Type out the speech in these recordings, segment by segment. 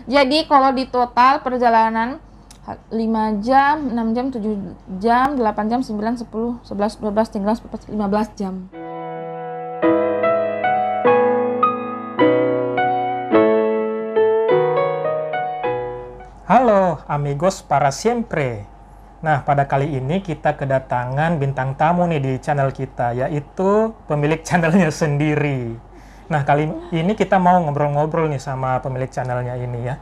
Jadi kalau di total perjalanan 5 jam, 6 jam, 7 jam, 8 jam, 9, 10, 11, 12, 13, 14, 15 jam. Halo amigos para siempre. Nah, pada kali ini kita kedatangan bintang tamu nih di channel kita, yaitu pemilik channelnya sendiri. Nah, kali ini kita mau ngobrol-ngobrol nih sama pemilik channelnya ini ya.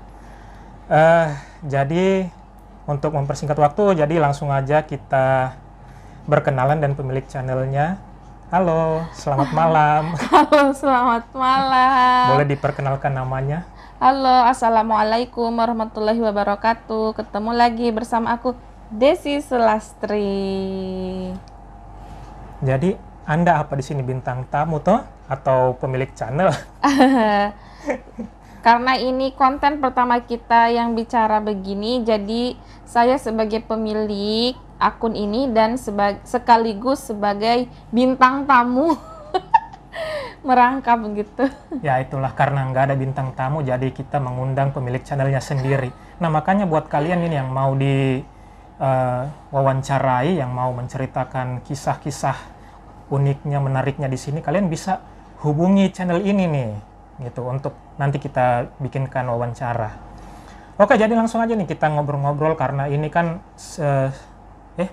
Jadi untuk mempersingkat waktu, jadi langsung aja kita berkenalan dan pemilik channelnya. Halo, selamat malam. Halo, selamat malam. Boleh diperkenalkan namanya? Halo, assalamualaikum warahmatullahi wabarakatuh. Ketemu lagi bersama aku, Desi Sulastri. Jadi Anda apa di sini, bintang tamu toh atau pemilik channel? Karena ini konten pertama kita yang bicara begini, jadi saya sebagai pemilik akun ini dan sekaligus sebagai bintang tamu merangkap gitu. Ya itulah, karena nggak ada bintang tamu, jadi kita mengundang pemilik channelnya sendiri. Nah makanya buat kalian ini yang mau wawancarai, yang mau menceritakan kisah-kisah uniknya, menariknya di sini, kalian bisa hubungi channel ini nih, gitu, untuk nanti kita bikinkan wawancara. Oke, jadi langsung aja nih kita ngobrol-ngobrol, karena ini kan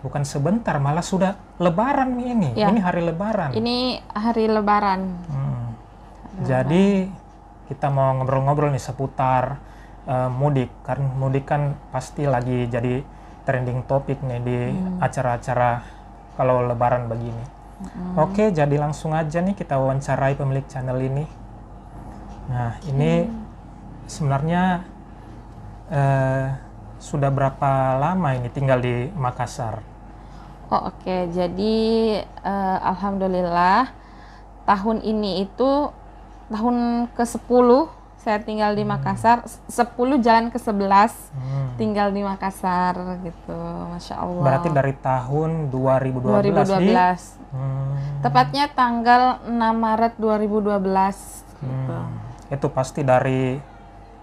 bukan sebentar, malah sudah Lebaran nih ini. Ya. Ini hari Lebaran. Ini hari Lebaran. Jadi kita mau ngobrol-ngobrol nih seputar mudik. Karena mudik kan pasti lagi jadi trending topik nih di acara-acara kalau Lebaran begini. Oke, jadi langsung aja nih kita wawancarai pemilik channel ini. Nah, ini sebenarnya sudah berapa lama ini tinggal di Makassar? Oh, oke. Jadi alhamdulillah tahun ini itu tahun ke-10 saya tinggal di Makassar, 10 jalan ke-11 tinggal di Makassar gitu. Masya Allah. Berarti dari tahun 2012 Tepatnya tanggal 6 Maret 2012 gitu. Itu pasti dari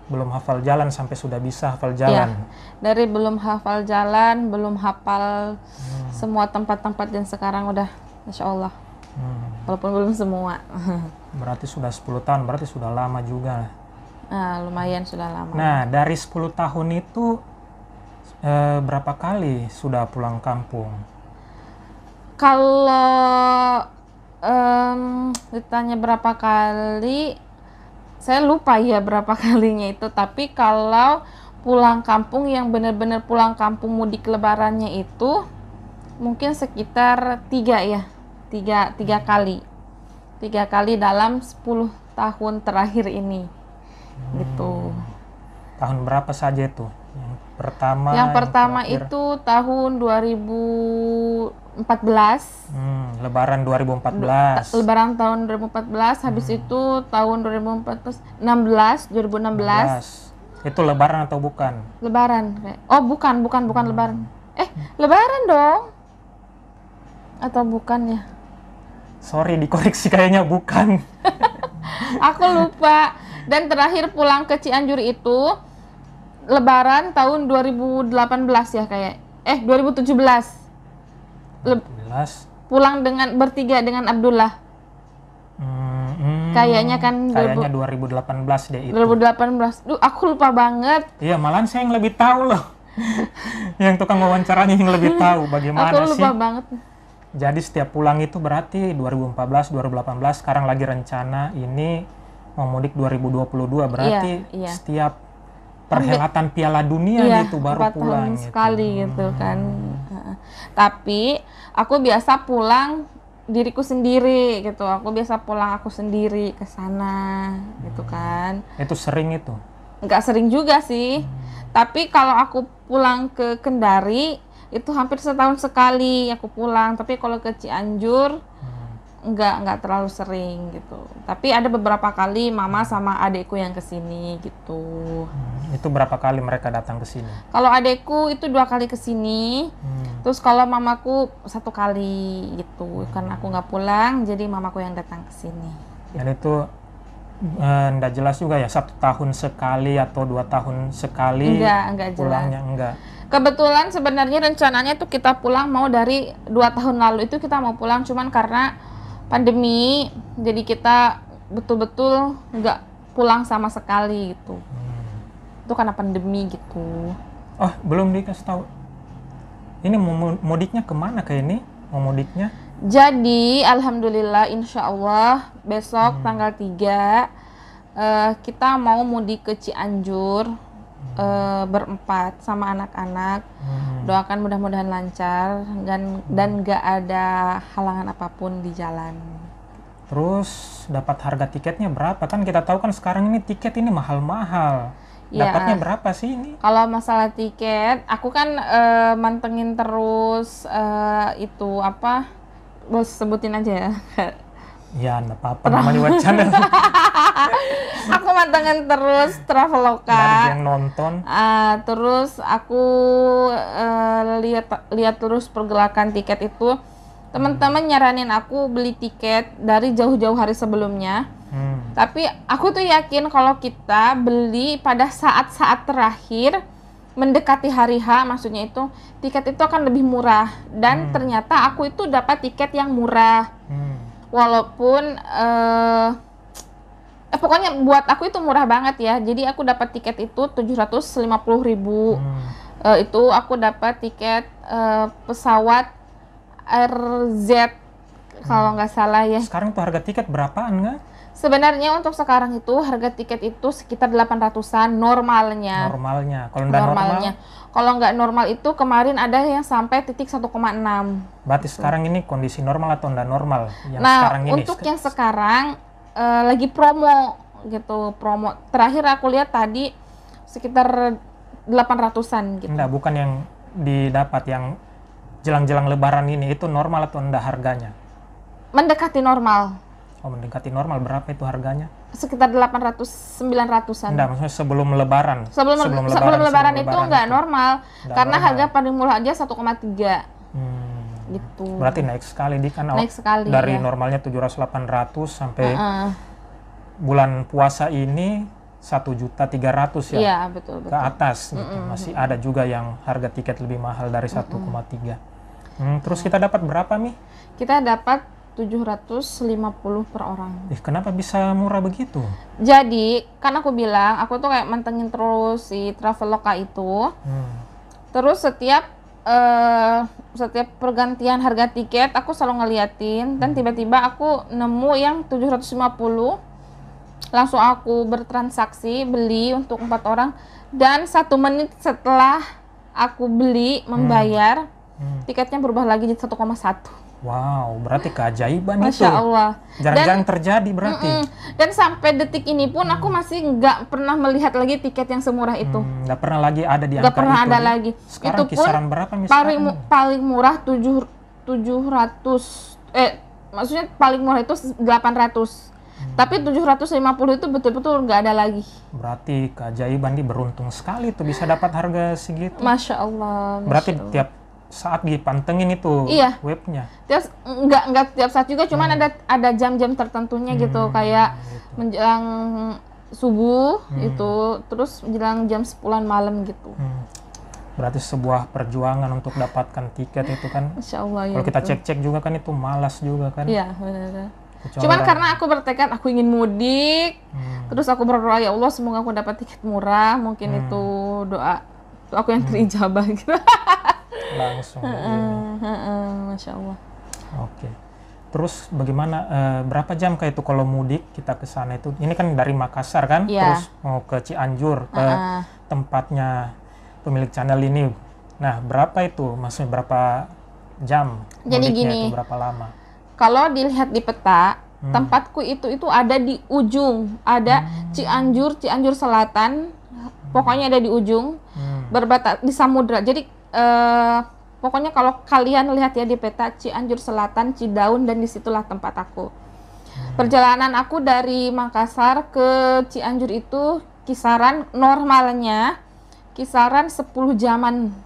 belum hafal jalan sampai sudah bisa hafal jalan. Ya, dari belum hafal jalan, belum hafal semua tempat-tempat, dan sekarang udah Masya Allah. Walaupun belum semua. Berarti sudah 10 tahun, berarti sudah lama juga. Nah, lumayan sudah lama. Nah, dari 10 tahun itu berapa kali sudah pulang kampung? Kalau ditanya berapa kali, saya lupa ya berapa kalinya itu. Tapi kalau pulang kampung yang benar-benar pulang kampung mudik lebarannya itu mungkin sekitar 3 kali. 3 kali dalam 10 tahun terakhir ini. Gitu. Tahun berapa saja itu? Yang pertama itu tahun 2014. Lebaran 2014. Lebaran tahun 2014, habis itu tahun 2014, 2016. Itu lebaran atau bukan? Lebaran. Oh, bukan lebaran. Lebaran dong. Atau bukan ya? Sorry, dikoreksi, kayaknya bukan. Aku lupa. Dan terakhir pulang ke Cianjur itu Lebaran tahun 2018 ya kayak. 2017. Pulang bertiga dengan Abdullah. Kayaknya kan. Kayaknya 2018 deh itu. 2018. Aku lupa banget. Iya, malahan saya yang lebih tahu loh. Yang tukang wawancaranya yang lebih tahu bagaimana sih. Aku lupa banget. Jadi setiap pulang itu berarti 2014, 2018, sekarang lagi rencana ini mau mudik 2022, berarti setiap perhelatan Piala Dunia gitu baru 4 pulang tahun sekali gitu kan. Tapi aku biasa pulang diriku sendiri gitu. Aku biasa pulang aku sendiri ke sana gitu kan. Itu sering itu? Nggak sering juga sih. Tapi kalau aku pulang ke Kendari itu hampir setahun sekali aku pulang. Tapi kalau ke Cianjur nggak terlalu sering gitu. Tapi ada beberapa kali mama sama adekku yang kesini gitu. Itu berapa kali mereka datang ke sini? Kalau adekku itu 2 kali kesini. Terus kalau mamaku 1 kali gitu. Karena aku nggak pulang, jadi mamaku yang datang ke sini. Dan itu Nggak jelas juga ya, 1 tahun sekali atau 2 tahun sekali? Enggak jelas. Pulangnya enggak. Kebetulan sebenarnya rencananya tuh kita pulang mau dari 2 tahun lalu itu kita mau pulang, cuman karena pandemi jadi kita betul-betul nggak pulang sama sekali gitu. Itu karena pandemi gitu. Oh, belum dikasih tahu. Ini mau mudiknya kemana kayak ini? Mau mudiknya? Jadi alhamdulillah insya Allah besok tanggal 3 kita mau mudik ke Cianjur berempat sama anak-anak. Doakan mudah-mudahan lancar dan nggak ada halangan apapun di jalan. Terus dapat harga tiketnya berapa? Kan kita tahu kan sekarang ini tiket ini mahal-mahal. Dapatnya berapa sih ini? Kalau masalah tiket, aku kan mantengin terus itu apa? Bos sebutin aja ya. Ya, enggak apa-apa, namanya wacana. Aku mantengin terus Traveloka. Dari yang nonton. Terus aku lihat terus pergerakan tiket itu. Teman-teman nyaranin aku beli tiket dari jauh-jauh hari sebelumnya. Tapi aku tuh yakin kalau kita beli pada saat-saat terakhir mendekati hari H, maksudnya itu tiket itu akan lebih murah. Dan ternyata aku itu dapat tiket yang murah. Walaupun pokoknya buat aku itu murah banget ya. Jadi aku dapat tiket itu 750.000. Itu aku dapat tiket pesawat RZ kalau nggak salah ya. Sekarang tuh harga tiket berapaan nggak? Sebenarnya untuk sekarang itu harga tiket itu sekitar 800-an normalnya. Kalau nggak normal? Kalau nggak normal itu kemarin ada yang sampai titik 1,6. Berarti sekarang ini kondisi normal atau nggak normal? Yang nah, sekarang ini? Untuk yang sekarang lagi promo gitu, promo. Terakhir aku lihat tadi sekitar 800-an gitu. Enggak, bukan yang didapat yang jelang-jelang lebaran ini, itu normal atau enggak harganya? Mendekati normal. Oh, mendekati normal. Berapa itu harganya? Sekitar 800-900-an. Enggak, maksudnya sebelum lebaran. Sebelum lebaran itu enggak normal. Karena normal. harga paling murah aja 1,3. Gitu. Berarti naik sekali di kan. Naik sekali dari ya. Normalnya 700-800 sampai bulan puasa ini 1.300.000 ya. Iya, betul. Ke atas gitu. Masih ada juga yang harga tiket lebih mahal dari 1,3. Terus kita dapat berapa, Mi? Kita dapat 750 per orang. Kenapa bisa murah begitu? Jadi, kan aku bilang, aku tuh kayak mantengin terus si Traveloka itu. Terus setiap pergantian harga tiket, aku selalu ngeliatin. Dan tiba-tiba aku nemu yang 750. Langsung aku bertransaksi, beli untuk 4 orang. Dan 1 menit setelah aku beli, membayar, tiketnya berubah lagi jadi 1,1. Wow, berarti keajaiban itu. Masya Allah. Jarang-jarang terjadi berarti. Dan sampai detik ini pun aku masih nggak pernah melihat lagi tiket yang semurah itu. Nggak pernah lagi ada di angka itu. Nggak pernah ada lagi. Sekarang itu kisaran pun berapa misalnya? paling murah 700. Maksudnya paling murah itu 800. Tapi 750 itu betul-betul nggak ada lagi. Berarti keajaiban, dia beruntung sekali tuh bisa dapat harga segitu. Masya Allah. Berarti tiap saat dipantengin itu webnya. Enggak tiap saat juga, cuman ada jam-jam tertentunya gitu, kayak menjelang subuh itu, terus menjelang jam 10-an malam gitu. Berarti sebuah perjuangan untuk dapatkan tiket itu kan. Insya Allah ya. Kalau kita cek-cek juga kan itu malas juga kan. Iya, benar. Cuman karena aku bertekad aku ingin mudik, terus aku berdoa, ya Allah semoga aku dapat tiket murah, mungkin itu doa aku yang terijabah gitu. Langsung. Masya Allah. Oke. Terus bagaimana, berapa jam kayak itu kalau mudik kita ke sana itu? Ini kan dari Makassar kan, terus mau ke Cianjur, ke tempatnya pemilik channel ini. Nah, berapa itu? Maksudnya berapa jam Jadi mudiknya gini, itu, berapa lama? Kalau dilihat di peta, tempatku itu ada di ujung, ada Cianjur Selatan, pokoknya ada di ujung, berbatas di samudra. Jadi pokoknya kalau kalian lihat ya di peta, Cianjur Selatan, Cidaun, dan disitulah tempat aku. Perjalanan aku dari Makassar ke Cianjur itu kisaran normalnya kisaran 10 jaman,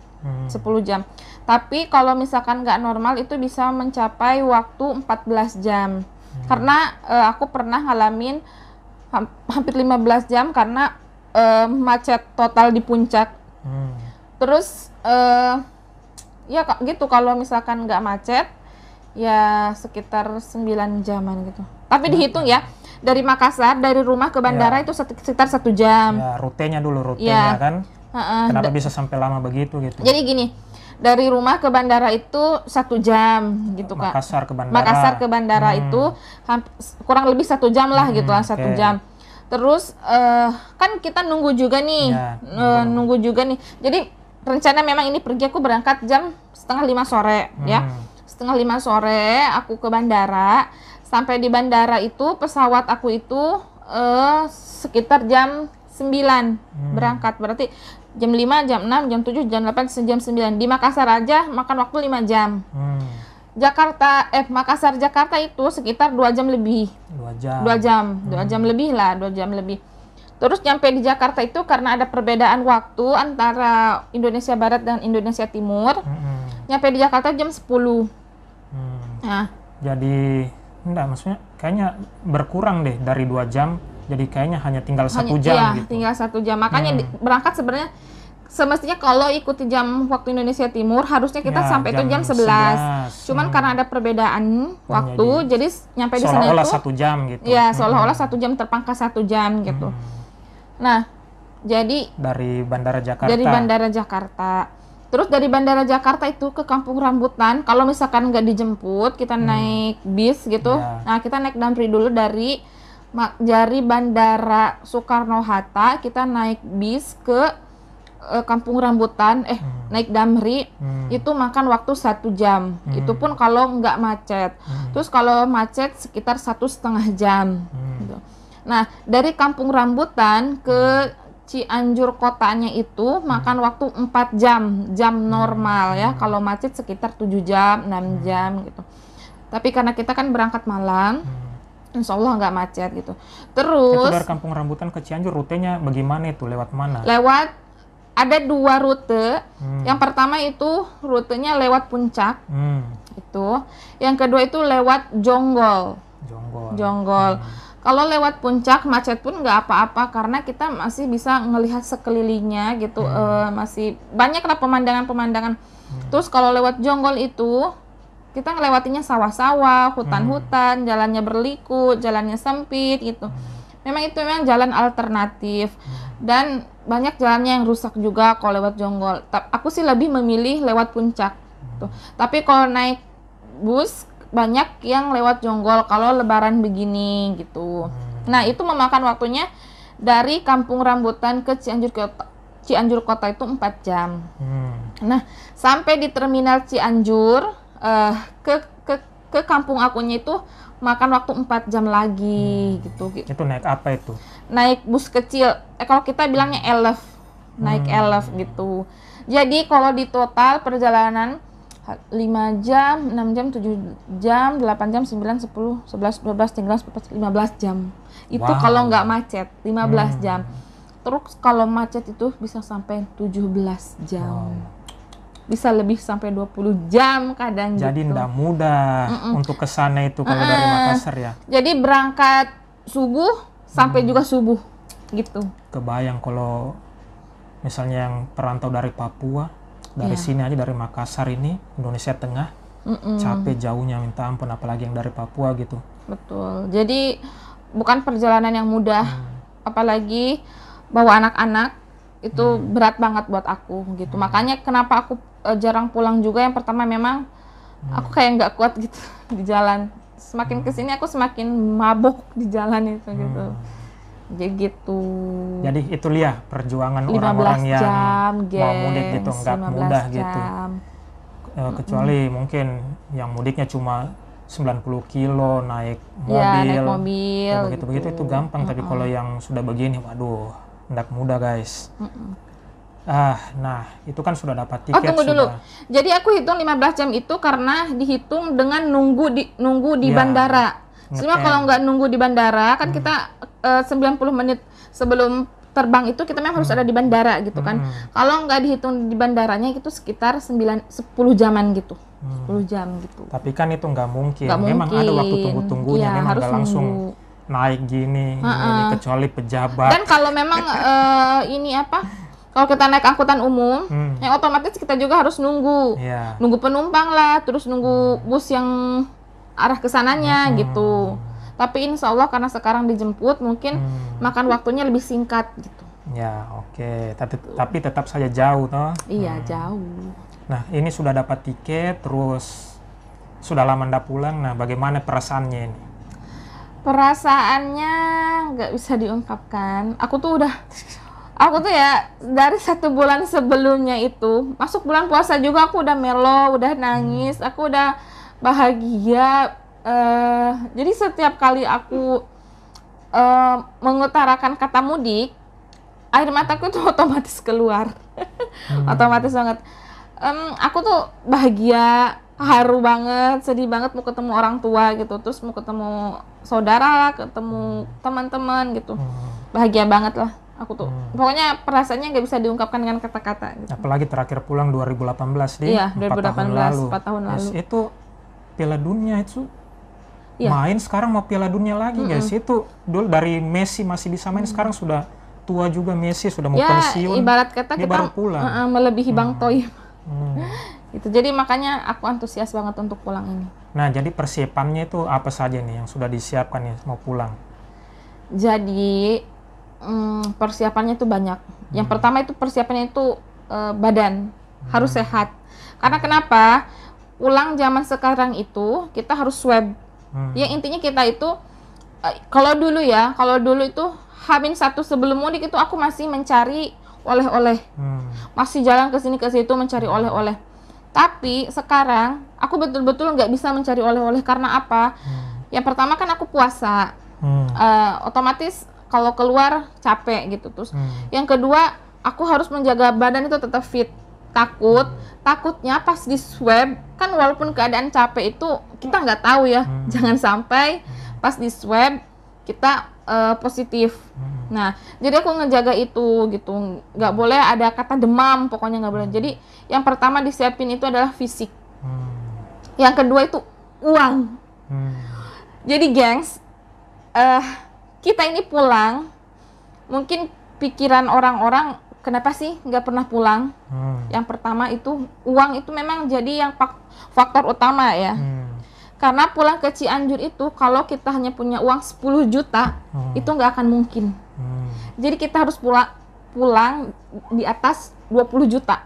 10 jam. Tapi kalau misalkan nggak normal itu bisa mencapai waktu 14 jam. Karena aku pernah ngalamin hampir 15 jam karena macet total di puncak. Terus ya gitu, kalau misalkan nggak macet ya sekitar 9 jaman gitu. Tapi dihitung ya, dari Makassar, dari rumah ke bandara itu sekitar 1 jam. Ya, rutenya kan. Kenapa bisa sampai lama begitu gitu? Jadi gini, dari rumah ke bandara itu 1 jam gitu Kak. Makassar ke bandara itu kurang lebih 1 jam lah gitu lah, 1 jam. Terus kan kita nunggu juga nih, nunggu juga nih. Jadi rencana memang ini pergi aku berangkat jam 4:30 sore ya. 4:30 sore aku ke bandara. Sampai di bandara itu pesawat aku itu sekitar jam 9 berangkat. Berarti jam 5, jam 6, jam 7, jam 8, jam 9. Di Makassar aja makan waktu 5 jam. Makassar Jakarta itu sekitar 2 jam lebih. 2 jam lebih lah, 2 jam lebih. Terus nyampe di Jakarta itu karena ada perbedaan waktu antara Indonesia Barat dan Indonesia Timur. Nyampe di Jakarta jam 10. Nah, jadi maksudnya kayaknya berkurang deh dari 2 jam. Jadi kayaknya hanya tinggal 1 jam gitu. Tinggal 1 jam. Makanya berangkat sebenarnya semestinya kalau ikuti jam waktu Indonesia Timur harusnya kita sampai itu jam 11. Cuman karena ada perbedaan waktu, jadi nyampe di sana itu seolah-olah 1 jam gitu. Ya, seolah-olah 1 jam terpangkas 1 jam gitu. Nah, jadi dari Bandara Jakarta. Terus dari Bandara Jakarta itu ke Kampung Rambutan, kalau misalkan nggak dijemput, kita naik bis gitu. Nah, kita naik Damri dulu dari Bandara Soekarno-Hatta, kita naik bis ke Kampung Rambutan, naik Damri, itu makan waktu 1 jam. Itu pun kalau nggak macet. Terus kalau macet sekitar 1,5 jam. Gitu. Nah, dari Kampung Rambutan ke Cianjur kotanya itu makan waktu 4 jam normal ya. Kalau macet sekitar 7 jam, 6 jam gitu. Tapi karena kita kan berangkat malam, insya Allah nggak macet gitu. Terus itu dari Kampung Rambutan ke Cianjur rutenya bagaimana itu? Lewat mana? Ada 2 rute. Yang pertama itu rutenya lewat puncak. Itu. Yang kedua itu lewat Jonggol. Kalau lewat puncak macet pun nggak apa-apa karena kita masih bisa ngelihat sekelilingnya gitu. Masih banyak lah pemandangan-pemandangan. Terus kalau lewat Jonggol itu kita ngelewatinya sawah-sawah, hutan-hutan, jalannya berliku, jalannya sempit gitu. Memang itu memang jalan alternatif dan banyak jalannya yang rusak juga kalau lewat Jonggol. Aku sih lebih memilih lewat puncak. Tuh. Tapi kalau naik bus banyak yang lewat Jonggol kalau lebaran begini gitu. Nah, itu memakan waktunya dari Kampung Rambutan ke Cianjur kota itu 4 jam. Nah, sampai di terminal Cianjur ke kampung akunya itu makan waktu 4 jam lagi gitu. Itu naik apa itu? Naik bus kecil. Kalau kita bilangnya elef. Naik elef gitu. Jadi kalau di total perjalanan 5 jam, 6 jam, 7 jam, 8 jam, 9, 10, 11, 12, 13, 14, 15 jam. Itu kalau nggak macet, 15 jam. Terus kalau macet itu bisa sampai 17 jam. Bisa lebih sampai 20 jam kadang. Jadi gitu. nggak mudah untuk kesana itu kalau dari Makassar ya. Jadi berangkat subuh sampai juga subuh gitu. Kebayang kalau misalnya yang perantau dari Papua, dari sini aja dari Makassar ini, Indonesia Tengah, capek jauhnya minta ampun, apalagi yang dari Papua gitu. Betul. Jadi bukan perjalanan yang mudah, apalagi bawa anak-anak itu berat banget buat aku gitu. Makanya kenapa aku jarang pulang juga. Yang pertama memang aku kayak nggak kuat gitu di jalan. Semakin kesini aku semakin mabok di jalan itu gitu. Jadi gitu. Jadi itu lihat perjuangan orang-orang yang mau mudik gitu, nggak mudah gitu. Kecuali mungkin yang mudiknya cuma 90 kilo naik mobil, begitu-begitu itu gampang. Tapi kalau yang sudah begini, waduh, nggak mudah guys. Nah itu kan sudah dapat tiket. Tunggu dulu. Jadi aku hitung 15 jam itu karena dihitung dengan nunggu di bandara. Sebenarnya kalau nggak nunggu di bandara kan kita 90 menit sebelum terbang itu kita memang harus ada di bandara gitu kan. Kalau nggak dihitung di bandaranya itu sekitar 10 jaman gitu. 10 jam gitu. Tapi kan itu nggak mungkin. Memang ada waktu tunggu-tunggunya, memang nggak naik gini, ini kecuali pejabat. Dan kalau memang ini apa? Kalau kita naik angkutan umum, yang otomatis kita juga harus nunggu. Nunggu penumpang lah, terus nunggu bus yang arah ke sananya gitu. Tapi insya Allah karena sekarang dijemput, mungkin makan waktunya lebih singkat gitu. Ya, oke. Tapi tetap saja jauh toh? Iya, jauh. Nah, ini sudah dapat tiket, terus sudah lama ndak pulang. Nah, bagaimana perasaannya ini? Perasaannya nggak bisa diungkapkan. Aku tuh ya dari 1 bulan sebelumnya itu, masuk bulan puasa juga aku udah melo, udah nangis, aku udah bahagia. Jadi setiap kali aku mengutarakan kata mudik, air mataku tuh otomatis keluar. Otomatis banget. Aku tuh bahagia, haru banget, sedih banget mau ketemu orang tua gitu, terus mau ketemu saudara, ketemu teman-teman gitu. Bahagia banget lah aku tuh. Pokoknya perasaannya nggak bisa diungkapkan dengan kata-kata gitu. Apalagi terakhir pulang 2018 di 2018, 4 tahun lalu. Itu Piala Dunia itu main, sekarang mau Piala Dunia lagi guys. Itu dulu dari Messi masih bisa main, sekarang sudah tua juga Messi, sudah mau pensiun. Ibarat kata dia kita baru pulang. Melebihi Bang Toy. Gitu. Jadi makanya aku antusias banget untuk pulang ini. Nah, jadi persiapannya itu apa saja nih yang sudah disiapkan nih mau pulang? Jadi persiapannya itu banyak. Yang pertama itu persiapannya itu badan harus sehat. Karena kenapa? Pulang zaman sekarang itu kita harus swab. Yang intinya kita itu kalau dulu itu H-1 sebelum mudik itu aku masih mencari oleh-oleh. Masih jalan ke sini ke situ mencari oleh-oleh. Tapi sekarang aku betul-betul nggak bisa mencari oleh-oleh karena apa? Yang pertama kan aku puasa, otomatis kalau keluar capek gitu. Terus yang kedua aku harus menjaga badan itu tetap fit. Takutnya pas di swab kan walaupun keadaan capek itu kita nggak tahu ya, jangan sampai pas di swab kita positif. Nah, jadi aku ngejaga itu gitu, nggak boleh ada kata demam, pokoknya nggak boleh. Jadi yang pertama disiapin itu adalah fisik, yang kedua itu uang. Jadi gengs, kita ini pulang, mungkin pikiran orang-orang kenapa sih nggak pernah pulang? Yang pertama itu uang itu memang jadi yang faktor utama ya. Karena pulang ke Cianjur itu kalau kita hanya punya uang 10 juta itu nggak akan mungkin. Jadi kita harus pulang di atas 20 juta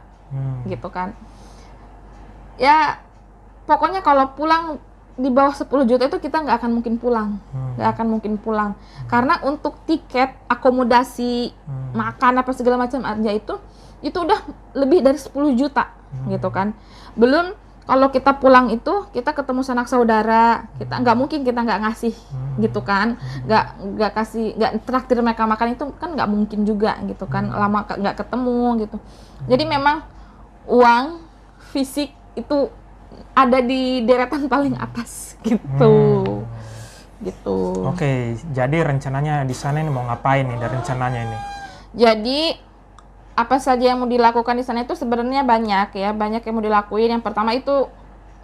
gitu kan. Ya pokoknya kalau pulang di bawah 10 juta itu kita nggak akan mungkin pulang. Nggak akan mungkin pulang. Karena untuk tiket, akomodasi, makan apa segala macam aja itu udah lebih dari 10 juta gitu kan. Belum kalau kita pulang itu kita ketemu sanak saudara, kita nggak mungkin kita nggak ngasih gitu kan, nggak traktir mereka makan itu kan nggak mungkin juga gitu kan, lama nggak ketemu gitu. Jadi memang uang fisik itu ada di deretan paling atas gitu. Gitu. Oke, jadi rencananya di sana ini mau ngapain nih dari rencananya ini? Jadi apa saja yang mau dilakukan di sana itu sebenarnya banyak yang mau dilakuin. Yang pertama itu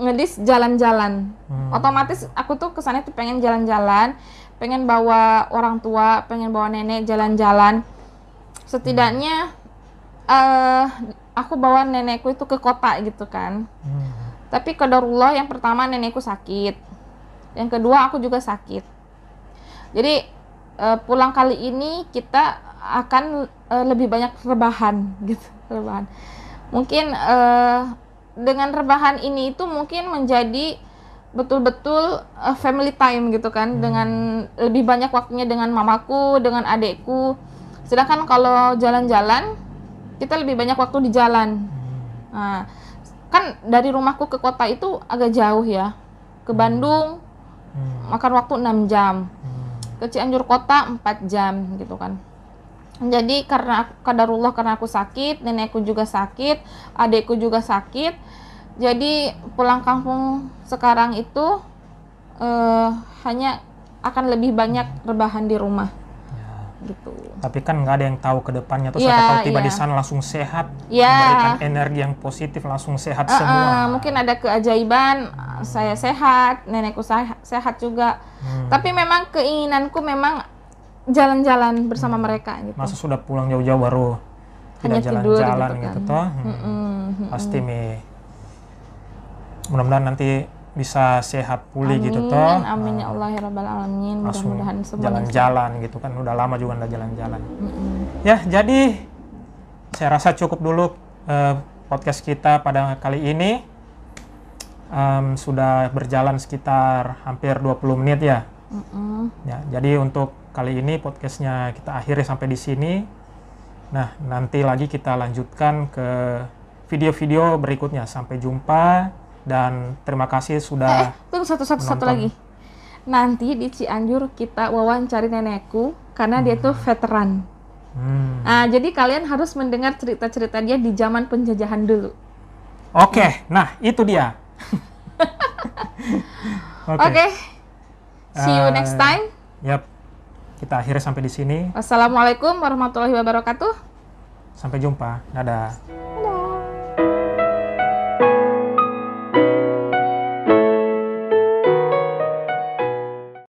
ngedis jalan-jalan. Otomatis aku tuh kesana tuh pengen jalan-jalan, pengen bawa orang tua, pengen bawa nenek jalan-jalan. Setidaknya aku bawa nenekku itu ke kota gitu kan. Tapi qadarullah yang pertama nenekku sakit, yang kedua aku juga sakit. Jadi pulang kali ini kita akan lebih banyak rebahan gitu, rebahan. Mungkin dengan rebahan ini itu mungkin menjadi betul-betul family time gitu kan, dengan lebih banyak waktunya dengan mamaku, dengan adekku. Sedangkan kalau jalan-jalan kita lebih banyak waktu di jalan. Nah, kan dari rumahku ke kota itu agak jauh ya. Ke Bandung makan waktu 6 jam. Ke Cianjur kota 4 jam gitu kan. Jadi karena qadarullah karena aku sakit, nenekku juga sakit, adekku juga sakit. Jadi pulang kampung sekarang itu hanya akan lebih banyak rebahan di rumah. Gitu. Tapi kan nggak ada yang tahu ke depannya, terus Iya, siapa tahu tiba iya. di sana langsung sehat, Iya. memberikan energi yang positif, langsung sehat semua. Mungkin ada keajaiban, saya sehat, nenekku sehat juga. Tapi memang keinginanku memang jalan-jalan bersama mereka gitu. Masa sudah pulang jauh-jauh baru Hanya tidak tidur jalan-jalan gitu gitu, kan. toh. Pasti Mi. Mudah-mudahan nanti bisa sehat pulih gitu toh. Amin ya Allah ya Rabbal Alamin. Langsung Mudah-mudahan semua jalan-jalan gitu kan, udah lama juga nggak jalan-jalan. Ya, jadi saya rasa cukup dulu podcast kita pada kali ini. Sudah berjalan sekitar hampir 20 menit ya. Ya, jadi untuk kali ini podcastnya kita akhiri sampai di sini. Nah, nanti lagi kita lanjutkan ke video-video berikutnya. Sampai jumpa dan terima kasih sudah Tunggu satu menonton. lagi. Nanti di Cianjur kita wawancari nenekku karena dia tuh veteran. Nah, jadi kalian harus mendengar cerita-cerita dia di zaman penjajahan dulu. Oke, nah itu dia. Oke. See you next time. Yap. Kita akhiri sampai di sini. Wassalamualaikum warahmatullahi wabarakatuh. Sampai jumpa. Dadah.